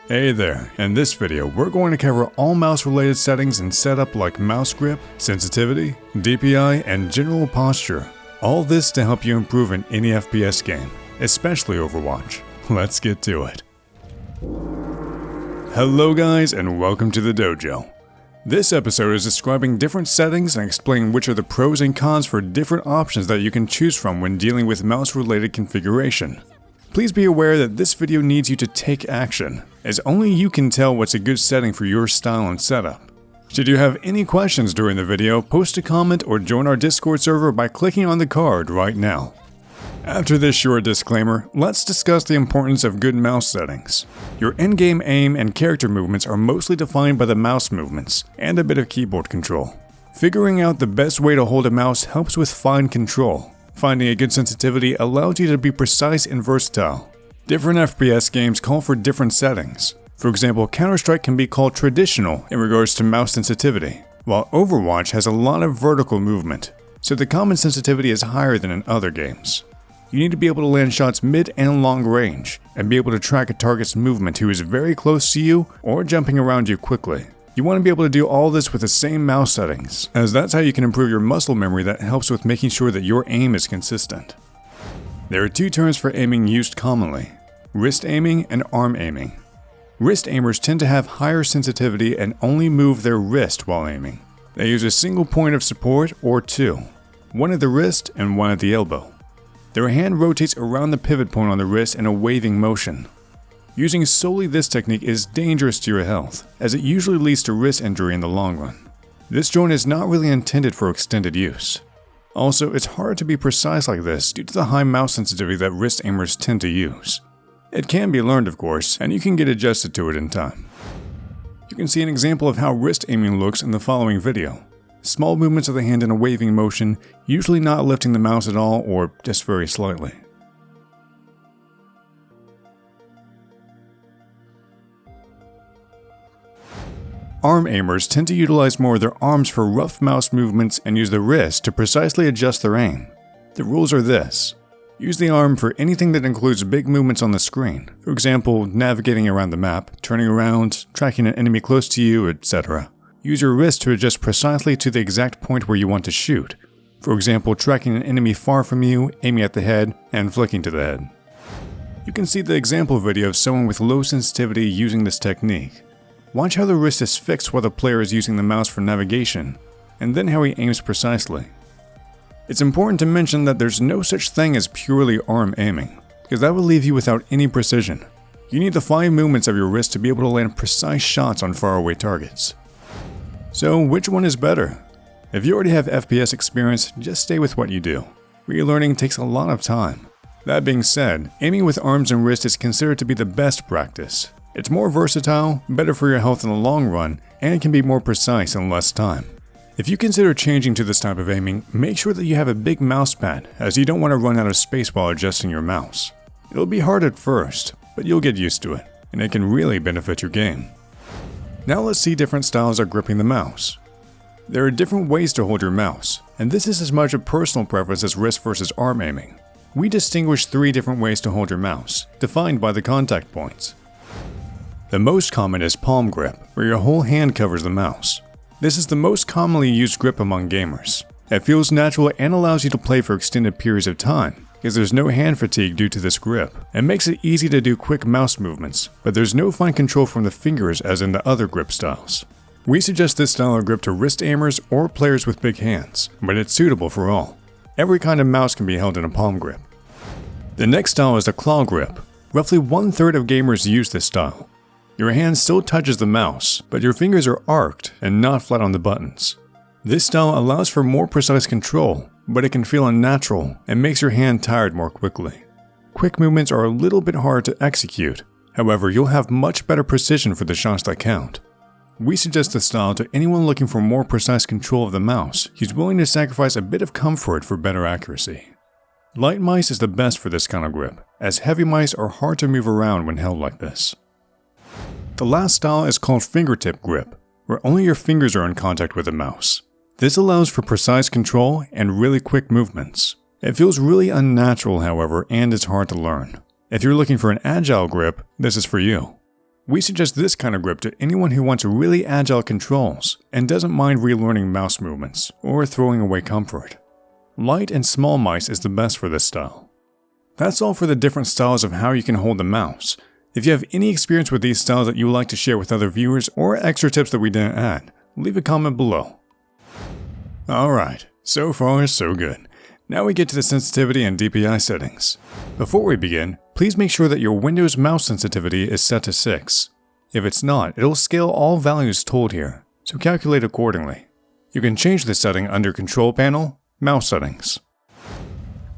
Hey there, in this video we're going to cover all mouse related settings and setup like mouse grip, sensitivity, DPI, and general posture. All this to help you improve in any FPS game, especially Overwatch. Let's get to it. Hello guys and welcome to the Dojo. This episode is describing different settings and explaining which are the pros and cons for different options that you can choose from when dealing with mouse related configuration. Please be aware that this video needs you to take action, as only you can tell what's a good setting for your style and setup. Should you have any questions during the video, post a comment or join our Discord server by clicking on the card right now. After this short disclaimer, let's discuss the importance of good mouse settings. Your in-game aim and character movements are mostly defined by the mouse movements, and a bit of keyboard control. Figuring out the best way to hold a mouse helps with fine control. Finding a good sensitivity allows you to be precise and versatile. Different FPS games call for different settings. For example, Counter-Strike can be called traditional in regards to mouse sensitivity, while Overwatch has a lot of vertical movement, so the common sensitivity is higher than in other games. You need to be able to land shots mid and long range, and be able to track a target's movement who is very close to you or jumping around you quickly. You want to be able to do all this with the same mouse settings, as that's how you can improve your muscle memory that helps with making sure that your aim is consistent. There are two terms for aiming used commonly: wrist aiming and arm aiming. Wrist aimers tend to have higher sensitivity and only move their wrist while aiming. They use a single point of support or two, one at the wrist and one at the elbow. Their hand rotates around the pivot point on the wrist in a waving motion. Using solely this technique is dangerous to your health, as it usually leads to wrist injury in the long run. This joint is not really intended for extended use. Also, it's hard to be precise like this due to the high mouse sensitivity that wrist aimers tend to use. It can be learned, of course, and you can get adjusted to it in time. You can see an example of how wrist aiming looks in the following video. Small movements of the hand in a waving motion, usually not lifting the mouse at all or just very slightly. Arm aimers tend to utilize more of their arms for rough mouse movements and use the wrist to precisely adjust their aim. The rules are this: use the arm for anything that includes big movements on the screen, for example, navigating around the map, turning around, tracking an enemy close to you, etc. Use your wrist to adjust precisely to the exact point where you want to shoot, for example, tracking an enemy far from you, aiming at the head, and flicking to the head. You can see the example video of someone with low sensitivity using this technique. Watch how the wrist is fixed while the player is using the mouse for navigation, and then how he aims precisely. It's important to mention that there's no such thing as purely arm aiming, because that will leave you without any precision. You need the fine movements of your wrist to be able to land precise shots on faraway targets. So which one is better? If you already have FPS experience, just stay with what you do. Relearning takes a lot of time. That being said, aiming with arms and wrist is considered to be the best practice. It's more versatile, better for your health in the long run, and can be more precise in less time. If you consider changing to this type of aiming, make sure that you have a big mouse pad, as you don't want to run out of space while adjusting your mouse. It'll be hard at first, but you'll get used to it, and it can really benefit your game. Now let's see different styles of gripping the mouse. There are different ways to hold your mouse, and this is as much a personal preference as wrist versus arm aiming. We distinguish 3 different ways to hold your mouse, defined by the contact points. The most common is palm grip, where your whole hand covers the mouse. This is the most commonly used grip among gamers. It feels natural and allows you to play for extended periods of time, because there's no hand fatigue due to this grip. It makes it easy to do quick mouse movements, but there's no fine control from the fingers as in the other grip styles. We suggest this style of grip to wrist aimers or players with big hands, but it's suitable for all. Every kind of mouse can be held in a palm grip. The next style is the claw grip. Roughly 1/3 of gamers use this style. Your hand still touches the mouse, but your fingers are arced and not flat on the buttons. This style allows for more precise control, but it can feel unnatural and makes your hand tired more quickly. Quick movements are a little bit hard to execute, however you'll have much better precision for the shots that count. We suggest this style to anyone looking for more precise control of the mouse who's willing to sacrifice a bit of comfort for better accuracy. Light mice is the best for this kind of grip, as heavy mice are hard to move around when held like this. The last style is called fingertip grip, where only your fingers are in contact with the mouse. This allows for precise control and really quick movements. It feels really unnatural, however, and it's hard to learn. If you're looking for an agile grip, this is for you. We suggest this kind of grip to anyone who wants really agile controls and doesn't mind relearning mouse movements or throwing away comfort. Light and small mice is the best for this style. That's all for the different styles of how you can hold the mouse. If you have any experience with these styles that you would like to share with other viewers or extra tips that we didn't add, leave a comment below. Alright, so far so good. Now we get to the sensitivity and DPI settings. Before we begin, please make sure that your Windows mouse sensitivity is set to 6. If it's not, it'll scale all values told here, so calculate accordingly. You can change the setting under Control Panel, Mouse Settings.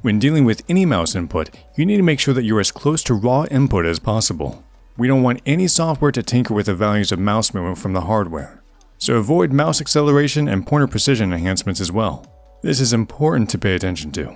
When dealing with any mouse input, you need to make sure that you're as close to raw input as possible. We don't want any software to tinker with the values of mouse movement from the hardware, so avoid mouse acceleration and pointer precision enhancements as well. This is important to pay attention to.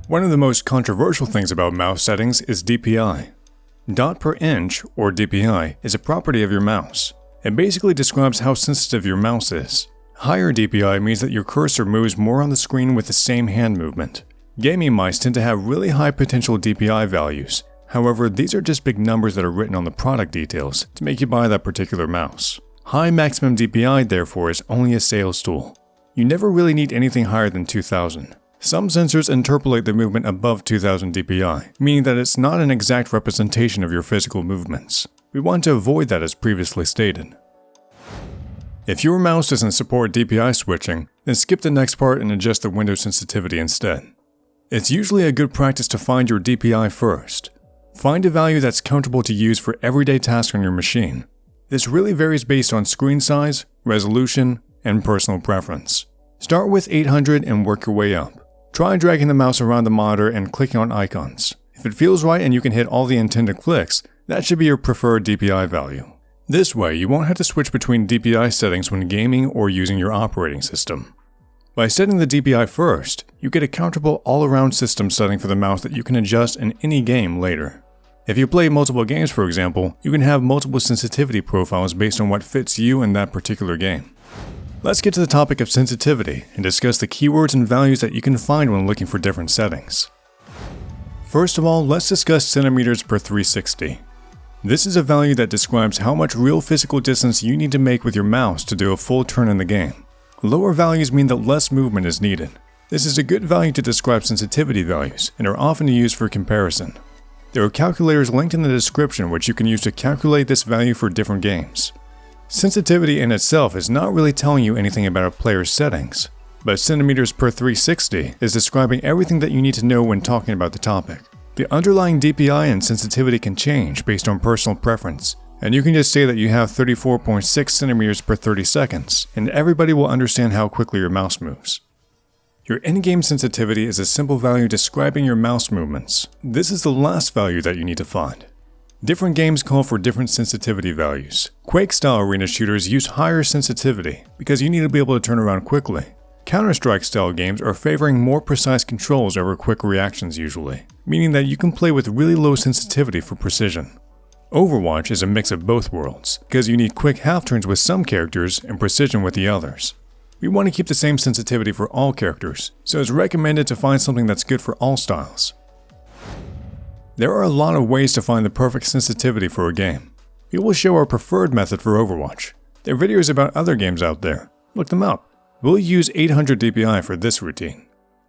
One of the most controversial things about mouse settings is DPI. Dot per inch, or DPI, is a property of your mouse. It basically describes how sensitive your mouse is. Higher DPI means that your cursor moves more on the screen with the same hand movement. Gaming mice tend to have really high potential DPI values. However, these are just big numbers that are written on the product details to make you buy that particular mouse. High maximum DPI, therefore, is only a sales tool. You never really need anything higher than 2000. Some sensors interpolate the movement above 2000 DPI, meaning that it's not an exact representation of your physical movements. We want to avoid that as previously stated. If your mouse doesn't support DPI switching, then skip the next part and adjust the window sensitivity instead. It's usually a good practice to find your DPI first. Find a value that's comfortable to use for everyday tasks on your machine. This really varies based on screen size, resolution, and personal preference. Start with 800 and work your way up. Try dragging the mouse around the monitor and clicking on icons. If it feels right and you can hit all the intended clicks, that should be your preferred DPI value. This way, you won't have to switch between DPI settings when gaming or using your operating system. By setting the DPI first, you get a comfortable all-around system setting for the mouse that you can adjust in any game later. If you play multiple games, for example, you can have multiple sensitivity profiles based on what fits you in that particular game. Let's get to the topic of sensitivity and discuss the keywords and values that you can find when looking for different settings. First of all, let's discuss centimeters per 360. This is a value that describes how much real physical distance you need to make with your mouse to do a full turn in the game. Lower values mean that less movement is needed. This is a good value to describe sensitivity values and are often used for comparison. There are calculators linked in the description which you can use to calculate this value for different games. Sensitivity in itself is not really telling you anything about a player's settings, but centimeters per 360 is describing everything that you need to know when talking about the topic. The underlying DPI and sensitivity can change based on personal preference, and you can just say that you have 34.6 centimeters per 30 seconds, and everybody will understand how quickly your mouse moves. Your in-game sensitivity is a simple value describing your mouse movements. This is the last value that you need to find. Different games call for different sensitivity values. Quake-style arena shooters use higher sensitivity because you need to be able to turn around quickly. Counter-Strike-style games are favoring more precise controls over quick reactions usually, meaning that you can play with really low sensitivity for precision. Overwatch is a mix of both worlds, because you need quick half-turns with some characters and precision with the others. We want to keep the same sensitivity for all characters, so it's recommended to find something that's good for all styles. There are a lot of ways to find the perfect sensitivity for a game. We will show our preferred method for Overwatch. There are videos about other games out there. Look them up. We'll use 800 DPI for this routine.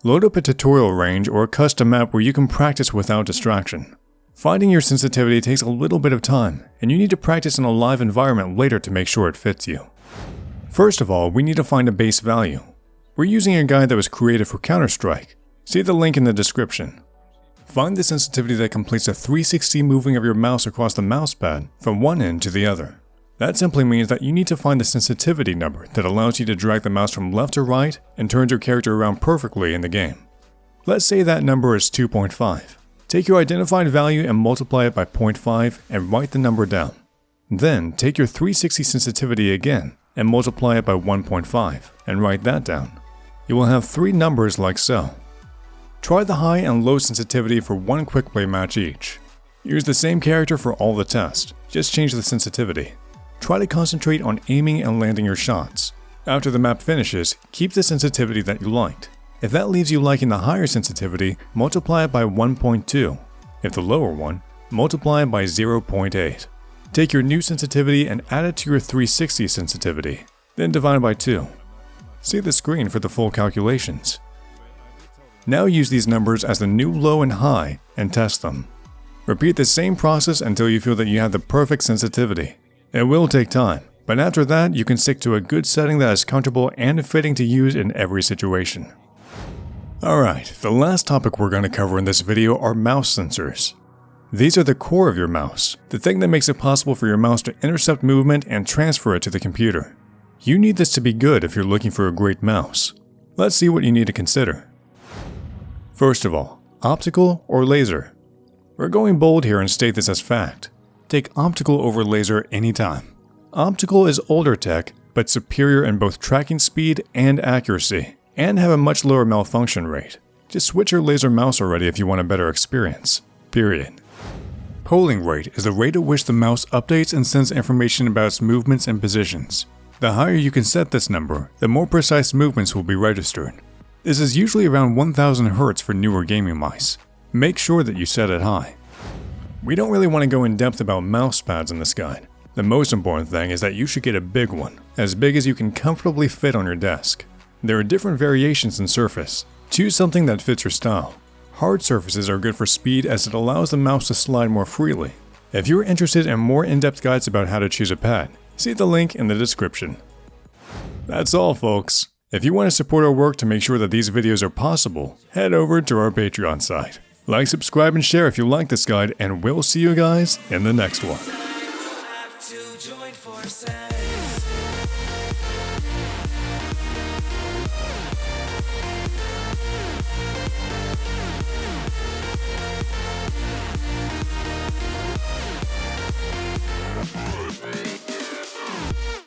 Load up a tutorial range or a custom map where you can practice without distraction. Finding your sensitivity takes a little bit of time, and you need to practice in a live environment later to make sure it fits you. First of all, we need to find a base value. We're using a guide that was created for Counter-Strike. See the link in the description. Find the sensitivity that completes a 360 moving of your mouse across the mousepad from one end to the other. That simply means that you need to find the sensitivity number that allows you to drag the mouse from left to right and turns your character around perfectly in the game. Let's say that number is 2.5. Take your identified value and multiply it by 0.5 and write the number down. Then take your 360 sensitivity again and multiply it by 1.5 and write that down. You will have three numbers like so. Try the high and low sensitivity for one quick play match each. Use the same character for all the tests, just change the sensitivity. Try to concentrate on aiming and landing your shots. After the map finishes, keep the sensitivity that you liked. If that leaves you liking the higher sensitivity, multiply it by 1.2. If the lower one, multiply it by 0.8. Take your new sensitivity and add it to your 360 sensitivity, then divide by 2. See the screen for the full calculations. Now use these numbers as the new low and high and test them. Repeat the same process until you feel that you have the perfect sensitivity. It will take time, but after that you can stick to a good setting that is comfortable and fitting to use in every situation. Alright, the last topic we're going to cover in this video are mouse sensors. These are the core of your mouse, the thing that makes it possible for your mouse to intercept movement and transfer it to the computer. You need this to be good if you're looking for a great mouse. Let's see what you need to consider. First of all, optical or laser. We're going bold here and state this as fact. Take optical over laser anytime. Optical is older tech, but superior in both tracking speed and accuracy, and have a much lower malfunction rate. Just switch your laser mouse already if you want a better experience. Period. Polling rate is the rate at which the mouse updates and sends information about its movements and positions. The higher you can set this number, the more precise movements will be registered. This is usually around 1000 Hz for newer gaming mice. Make sure that you set it high. We don't really want to go in depth about mouse pads in this guide. The most important thing is that you should get a big one, as big as you can comfortably fit on your desk. There are different variations in surface. Choose something that fits your style. Hard surfaces are good for speed as it allows the mouse to slide more freely. If you're interested in more in-depth guides about how to choose a pad, see the link in the description. That's all, folks. If you want to support our work to make sure that these videos are possible, head over to our Patreon site. Like, subscribe, and share if you like this guide, and we'll see you guys in the next one.